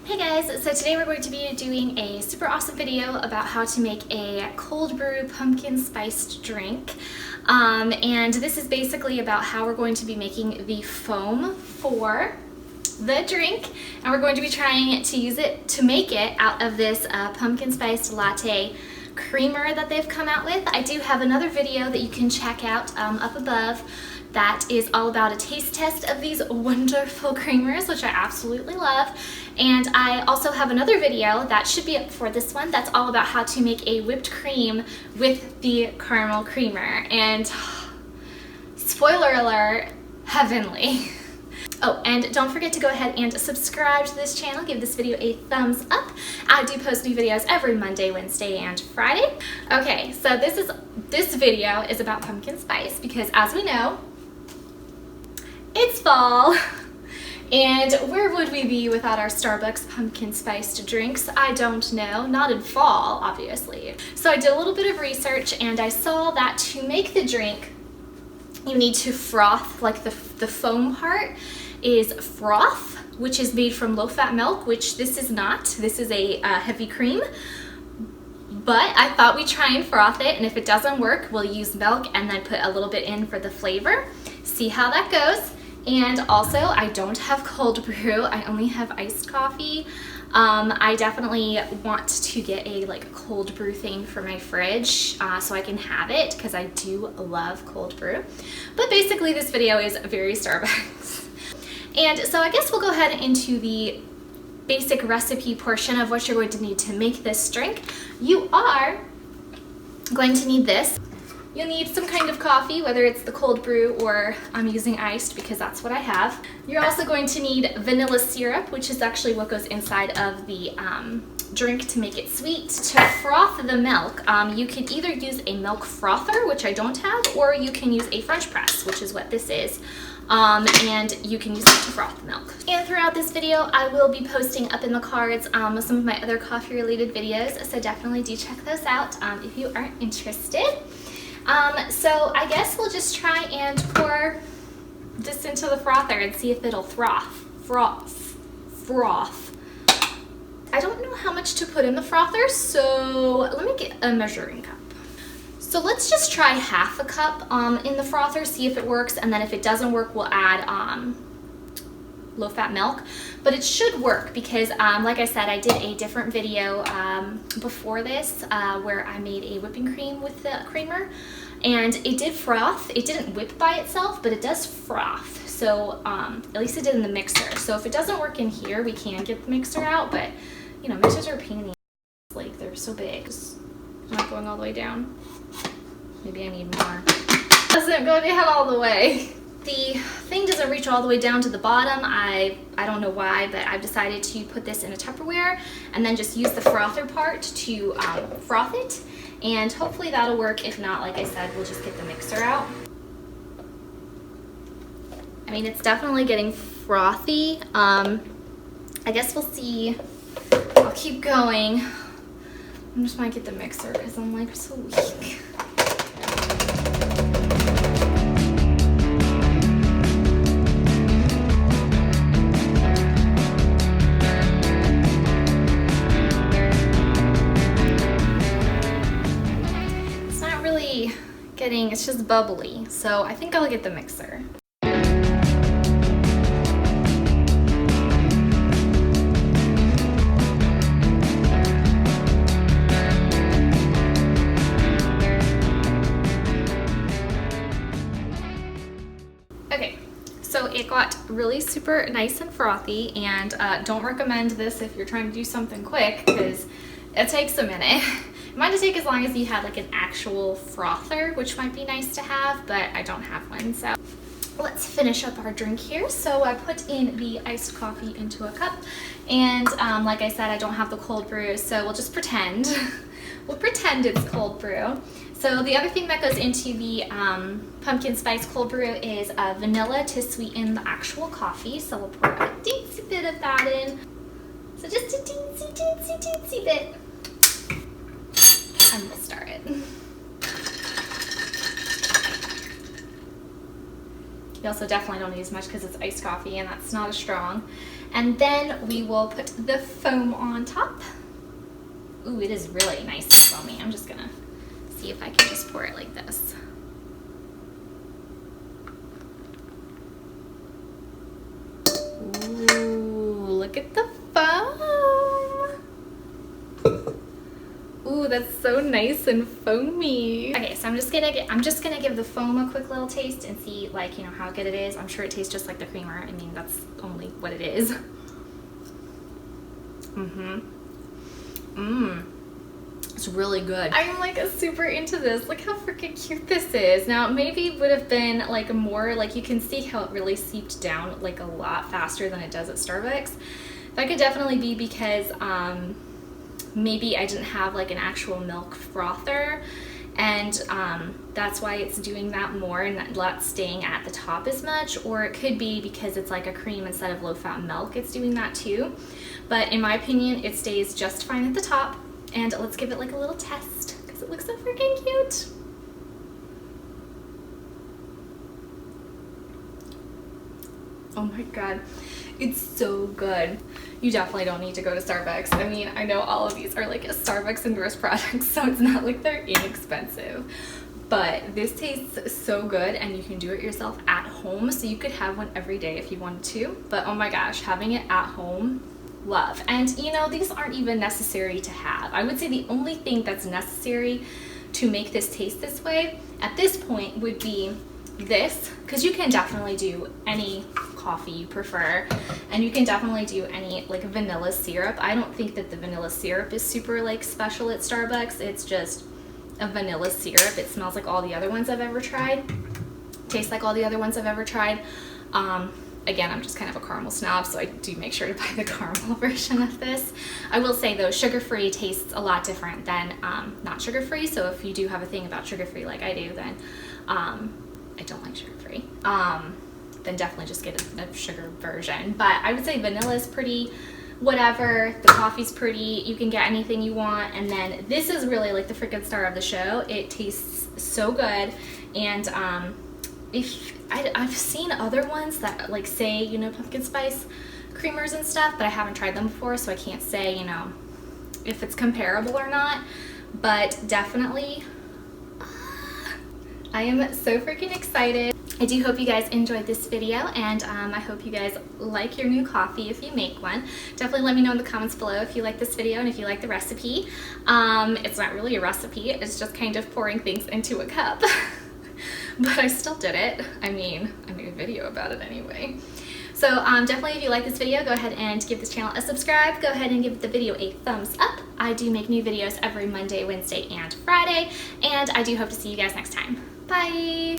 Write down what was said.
Hey guys, so today we're going to be doing a super awesome video about how to make a cold brew pumpkin spiced drink. And this is basically about how we're going to be making the foam for the drink, and we're going to be trying to use it to make it out of this pumpkin spiced latte creamer that they've come out with. I do have another video that you can check out up above that is all about a taste test of these wonderful creamers, which I absolutely love. And I also have another video that should be up before this one that's all about how to make a whipped cream with the caramel creamer. And spoiler alert, heavenly. Oh, and don't forget to go ahead and subscribe to this channel. Give this video a thumbs up. I do post new videos every Monday, Wednesday, and Friday. Okay, so this video is about pumpkin spice because, as we know, it's fall. And where would we be without our Starbucks pumpkin spiced drinks? I don't know. Not in fall, obviously. So I did a little bit of research and I saw that to make the drink, you need to froth, like the foam part is froth, which is made from low-fat milk, which this is not. This is a heavy cream. But I thought we'd try and froth it, and if it doesn't work, we'll use milk and then put a little bit in for the flavor. See how that goes. And also, I don't have cold brew. I only have iced coffee. I definitely want to get a cold brew thing for my fridge so I can have it because I do love cold brew. But basically, this video is very Starbucks. And so I guess we'll go ahead into the basic recipe portion of what you're going to need to make this drink. You are going to need this. You'll need some kind of coffee, whether it's the cold brew or I'm using iced because that's what I have. You're also going to need vanilla syrup, which is actually what goes inside of the drink to make it sweet. To froth the milk, you can either use a milk frother, which I don't have, or you can use a French press, which is what this is. And you can use it to froth the milk. And throughout this video, I will be posting up in the cards some of my other coffee related videos, so definitely do check those out if you are interested. So I guess we'll just try and pour this into the frother and see if it'll froth. I don't know how much to put in the frother, so let me get a measuring cup. So let's just try half a cup in the frother, see if it works, and then if it doesn't work, we'll add low-fat milk. But it should work because, like I said, I did a different video before this where I made a whipping cream with the creamer, and it did froth. It didn't whip by itself, but it does froth. So at least it did in the mixer. So if it doesn't work in here, we can get the mixer out, but you know, mixers are a pain in the ass. Like, they're so big. It's not going all the way down. Maybe I need more. Doesn't go down all the way. The thing doesn't reach all the way down to the bottom. I don't know why, but I've decided to put this in a Tupperware and then just use the frother part to froth it. And hopefully that'll work. If not, like I said, we'll just get the mixer out. I mean, it's definitely getting frothy. I guess we'll see. I'll keep going. I just might get the mixer because I'm like so weak. It's just bubbly, so I think I'll get the mixer. Okay, so it got really super nice and frothy, and don't recommend this if you're trying to do something quick because it takes a minute. It might take as long as you had like an actual frother, which might be nice to have, but I don't have one. So let's finish up our drink here. So I put in the iced coffee into a cup, and like I said, I don't have the cold brew, so we'll just pretend. We'll pretend it's cold brew. So the other thing that goes into the pumpkin spice cold brew is vanilla to sweeten the actual coffee. So we'll pour a teensy bit of that in. So just a teensy bit. I'm gonna start it. You also definitely don't need as much because it's iced coffee and that's not as strong. And then we will put the foam on top. Ooh, it is really nice and foamy. I'm just gonna see if I can just pour it like this. Ooh, look at the foam. Ooh, that's so nice and foamy. Okay, so I'm just gonna give the foam a quick little taste and see, like, you know, how good it is. I'm sure it tastes just like the creamer. I mean, that's only what it is. It's really good. I'm like super into this. Look how freaking cute this is. Now, maybe it would have been like more, like, you can see how it really seeped down like a lot faster than it does at Starbucks. That could definitely be because maybe I didn't have like an actual milk frother, and that's why it's doing that more and not staying at the top as much. Or it could be because it's like a cream instead of low-fat milk, it's doing that too. But in my opinion, it stays just fine at the top. And let's give it like a little test because it looks so freaking cute. Oh my god, it's so good. You definitely don't need to go to Starbucks. I mean, I know all of these are like a Starbucks endorsed products, so it's not like they're inexpensive. But this tastes so good, and you can do it yourself at home. So you could have one every day if you wanted to. But oh my gosh, having it at home, love. And you know, these aren't even necessary to have. I would say the only thing that's necessary to make this taste this way at this point would be this, because you can definitely do any coffee you prefer, and you can definitely do any like vanilla syrup. I don't think that the vanilla syrup is super like special at Starbucks. It's just a vanilla syrup. It smells like all the other ones I've ever tried, tastes like all the other ones I've ever tried. Again, I'm just kind of a caramel snob, so I do make sure to buy the caramel version of this. I will say though, sugar-free tastes a lot different than not sugar-free. So if you do have a thing about sugar-free like I do, then I don't like sugar-free, then definitely just get a sugar version. But I would say vanilla is pretty whatever, the coffee's pretty, you can get anything you want. And then this is really like the freaking star of the show. It tastes so good. And I've seen other ones that like say, you know, pumpkin spice creamers and stuff, but I haven't tried them before, so I can't say, you know, if it's comparable or not. But definitely, I am so freaking excited. I do hope you guys enjoyed this video, and I hope you guys like your new coffee if you make one. Definitely let me know in the comments below if you like this video and if you like the recipe. It's not really a recipe, it's just kind of pouring things into a cup. But I still did it. I mean, I made a video about it anyway. So definitely, if you like this video, go ahead and give this channel a subscribe. Go ahead and give the video a thumbs up. I do make new videos every Monday, Wednesday, and Friday, and I do hope to see you guys next time. Bye!